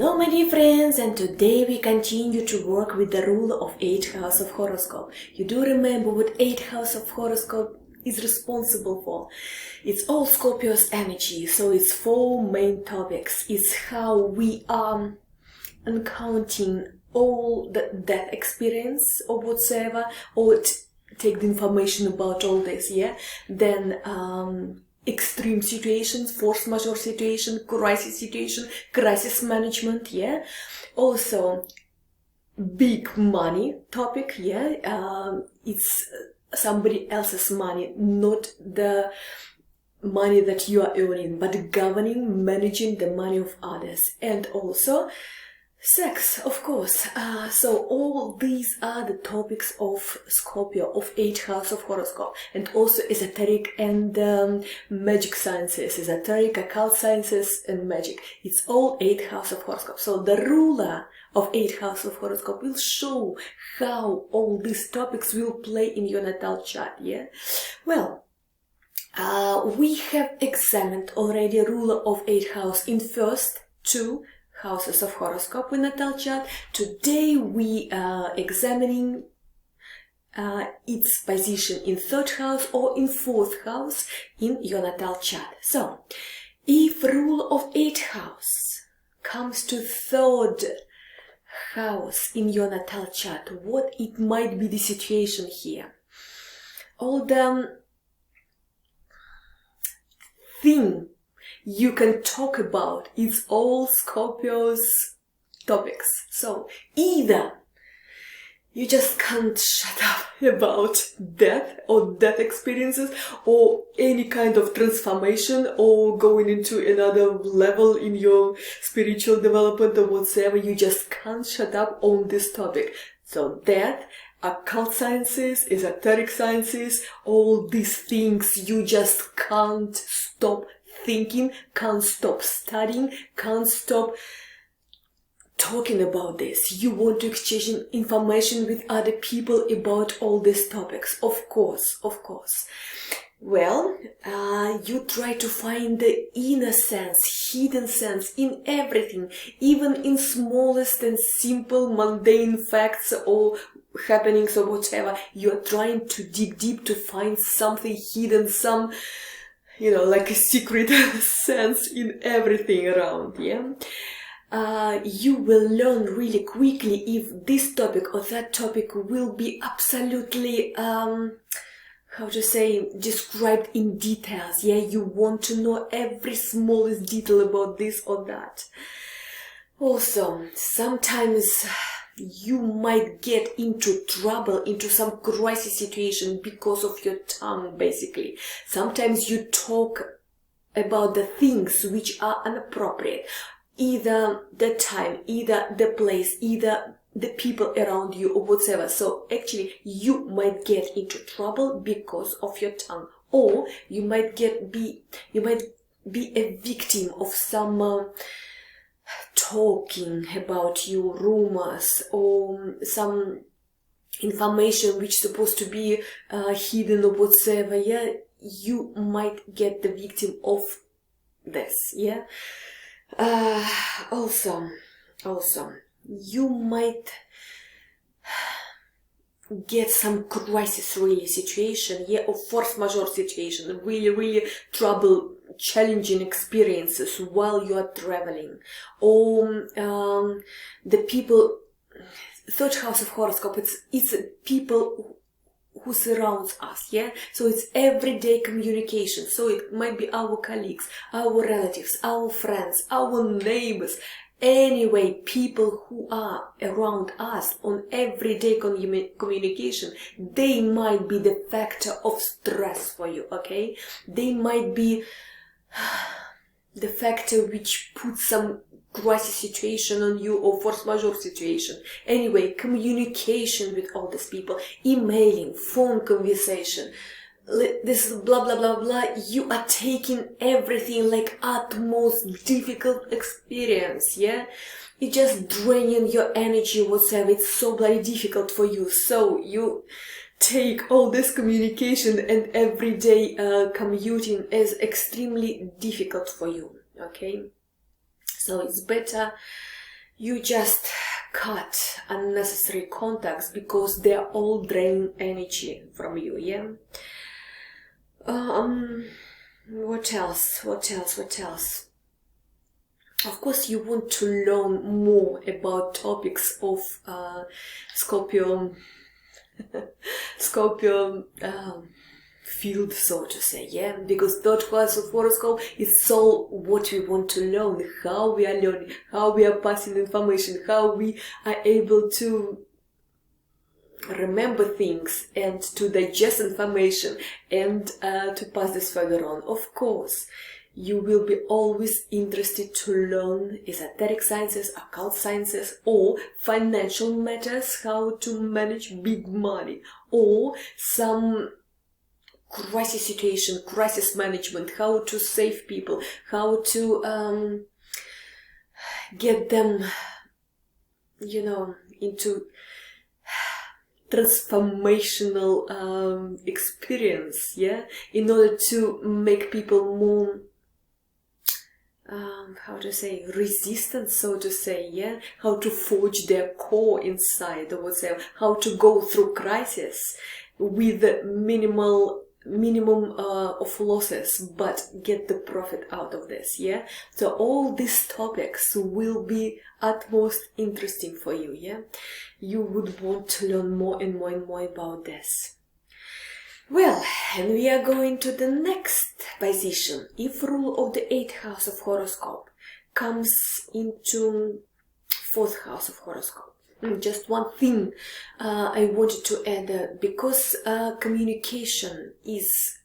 Hello my dear friends, and today we continue to work with the rule of 8th house of horoscope. You do remember what 8th house of horoscope is responsible for. It's all Scorpio's energy, so it's 4 main topics. It's how we are encountering all the death experience or whatsoever, or take the information about all this, yeah? Then extreme situations, force majeure situation, crisis management, yeah? Also, big money topic, yeah? It's somebody else's money, not the money that you are earning, but governing, managing the money of others. And also, sex, of course. So all these are the topics of Scorpio, of 8th house of horoscope, and also esoteric and magic sciences, esoteric, occult sciences and magic. It's all 8th house of horoscope. So the ruler of 8th house of horoscope will show how all these topics will play in your natal chart, yeah? Well, we have examined already ruler of 8th house in first 2 houses of horoscope with natal chart. Today we are examining its position in 3rd house or in 4th house in your natal chart. So, if rule of 8th house comes to 3rd house in your natal chart, what it might be the situation here? All the thing you can talk about, it's all Scorpio's topics. So either you just can't shut up about death or death experiences or any kind of transformation or going into another level in your spiritual development or whatsoever, you just can't shut up on this topic. So death, occult sciences, esoteric sciences, all these things you just can't stop thinking, can't stop studying, can't stop talking about this. You want to exchange information with other people about all these topics. Of course. Well, you try to find the inner sense, hidden sense in everything, even in smallest and simple mundane facts or happenings or whatever. You're trying to dig deep to find something hidden, some, like a secret sense in everything around, yeah? You will learn really quickly if this topic or that topic will be absolutely, described in details, yeah? You want to know every smallest detail about this or that. Also, sometimes you might get into trouble, into some crisis situation because of your tongue, basically. Sometimes you talk about the things which are inappropriate. Either the time, either the place, either the people around you or whatever. So actually, you might get into trouble because of your tongue. Or you might be a victim of some talking about you, rumors, or some information which is supposed to be hidden or whatsoever, yeah? You might get the victim of this, yeah? Also, you might get some crisis really situation, yeah, or force majeure situation, really trouble, challenging experiences while you are traveling, or the people. 3rd house of horoscope, it's people who surrounds us, yeah? So it's everyday communication. So it might be our colleagues, our relatives, our friends, our neighbors. Anyway, people who are around us on everyday communication, they might be the factor of stress for you, okay? They might be the factor which puts some crisis situation on you or force majeure situation. Anyway, communication with all these people, emailing, phone conversation, this blah blah blah blah, you are taking everything like utmost difficult experience, yeah? It's just draining your energy, whatsoever. It's so bloody difficult for you. So you take all this communication and everyday commuting as extremely difficult for you, okay? So it's better you just cut unnecessary contacts because they're all draining energy from you, yeah? What else? Of course, you want to learn more about topics of Scorpio field, so to say, yeah? Because third class of horoscope is all what we want to learn, how we are learning, how we are passing information, how we are able to remember things and to digest information and to pass this further on. Of course, you will be always interested to learn esoteric sciences, occult sciences, or financial matters, how to manage big money, or some crisis situation, crisis management, how to save people, how to get them, you know, into transformational experience, yeah, in order to make people more how to say, resistant, so to say, yeah, how to forge their core inside, or whatever, how to go through crisis with minimum of losses, but get the profit out of this, yeah? So all these topics will be utmost interesting for you, yeah? You would want to learn more and more and more about this. Well, and we are going to the next position. If rule of the 8th house of horoscope comes into 4th house of horoscope. Just one thing I wanted to add, because communication is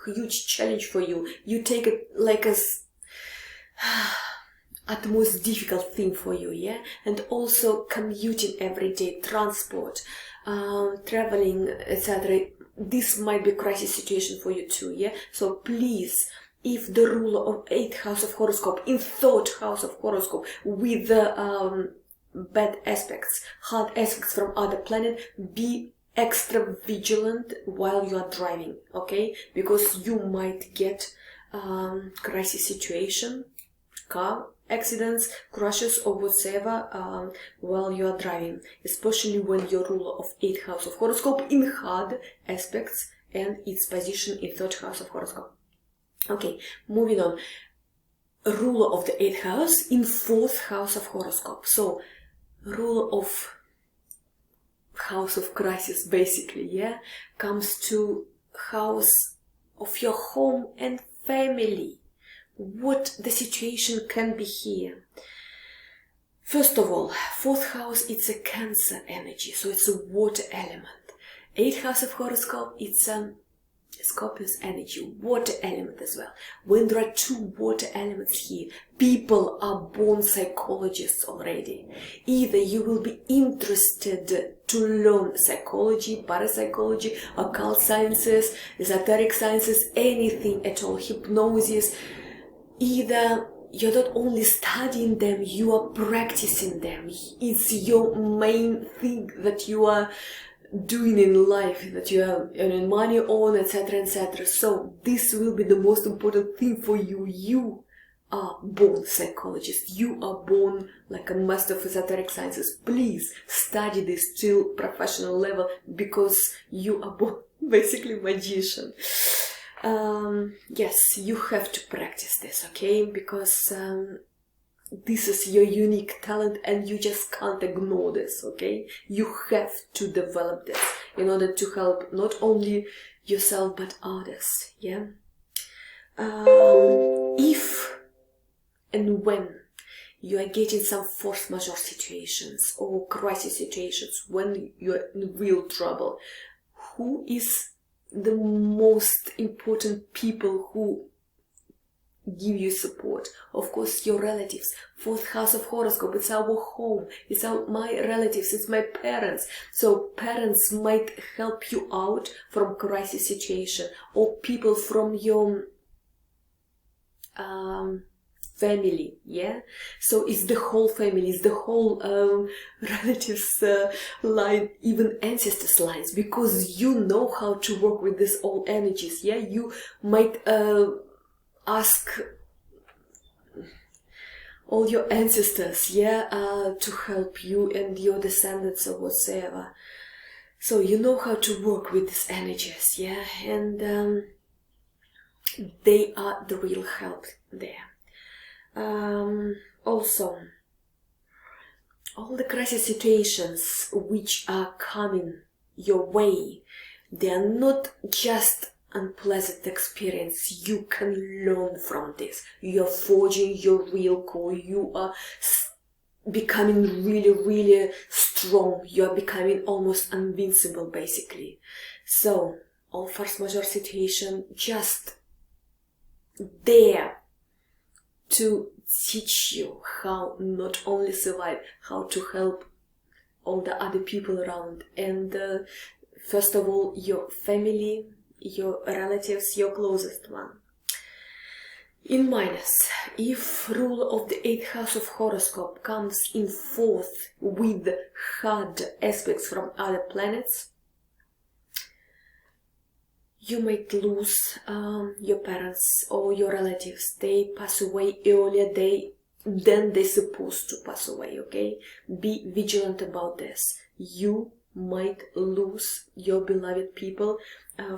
a huge challenge for you. You take it like as utmost difficult thing for you, yeah? And also commuting every day, transport, traveling, etc. This might be a crisis situation for you too, yeah? So please, if the ruler of 8th house of horoscope in 3rd house of horoscope with the bad aspects, hard aspects from other planet, be extra vigilant while you are driving, okay? Because you might get crisis situation, car accidents, crashes, or whatever while you are driving, especially when your ruler of 8th house of horoscope in hard aspects and its position in 3rd house of horoscope. Okay, moving on. Ruler of the 8th house in 4th house of horoscope. So, ruler of house of crisis, basically, yeah, comes to house of your home and family. What the situation can be here. First of all, 4th house, it's a Cancer energy, so it's a water element. 8th house of horoscope, it's Scorpio's energy, water element as well. When there are 2 water elements here, people are born psychologists already. Either you will be interested to learn psychology, parapsychology, occult sciences, esoteric sciences, anything at all, hypnosis. Either you're not only studying them, you are practicing them. It's your main thing that you are doing in life, that you are earning money on, etc., etc. So this will be the most important thing for you. You are born psychologist. You are born like a master of esoteric sciences. Please study this till professional level, because you are born basically magician. Yes, you have to practice this, okay? Because this is your unique talent and you just can't ignore this, okay? You have to develop this in order to help not only yourself but others, yeah? If and when you are getting some force majeure situations or crisis situations, when you're in real trouble, who is the most important people who give you support? Of course, your relatives. 4th house of horoscope, it's our home, it's my relatives, it's my parents. So parents might help you out from crisis situation, or people from your family, yeah? So it's the whole family, it's the whole relatives line, even ancestors lines, because you know how to work with these all energies, yeah? You might ask all your ancestors, yeah, to help you and your descendants or whatsoever. So you know how to work with these energies, yeah, and they are the real help there. Also, all the crisis situations which are coming your way, they are not just unpleasant experience. You can learn from this. You are forging your real core. You are becoming really strong. You are becoming almost invincible, basically. So all force majeure situation just there to teach you how not only survive, how to help all the other people around, and first of all your family, your relatives, your closest one. In minus, if rule of the 8th house of horoscope comes in 4th with hard aspects from other planets, you might lose your parents or your relatives. They pass away earlier than they're supposed to pass away, okay? Be vigilant about this. You might lose your beloved people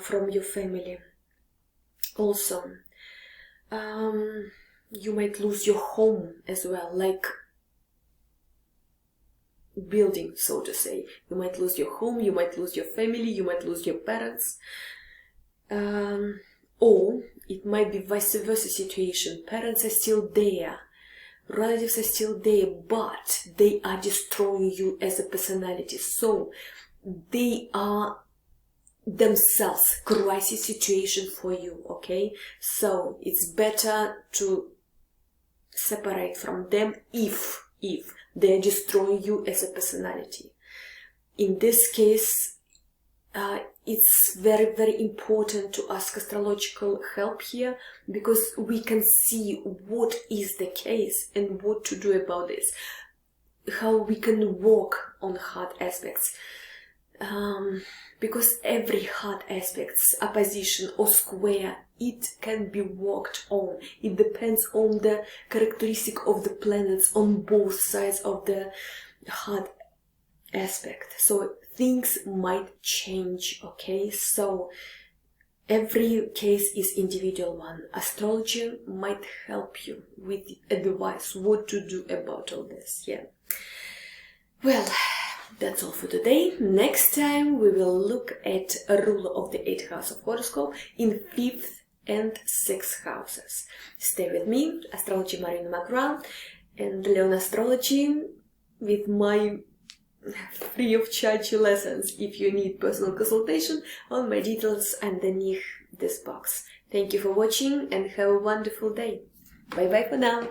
from your family. Also, you might lose your home as well, like building, so to say. You might lose your home, you might lose your family, you might lose your parents. Or it might be vice versa situation. Parents are still there, relatives are still there, but they are destroying you as a personality. So they are themselves crisis situation for you, okay? So it's better to separate from them if they are destroying you as a personality. In this case, it's very important to ask astrological help here, because we can see what is the case and what to do about this, how we can work on hard aspects, because every hard aspects, opposition or square, it can be worked on. It depends on the characteristic of the planets on both sides of the hard aspect. So things might change, okay? So every case is individual one. Astrology might help you with advice what to do about all this, yeah. Well, that's all for today. Next time we will look at a ruler of the 8th house of horoscope in 5th and 6th houses. Stay with me, Astrology Marina McGrath, and learn astrology with my free of charge lessons. If you need personal consultation, on my details underneath this box. Thank you for watching and have a wonderful day. Bye bye for now.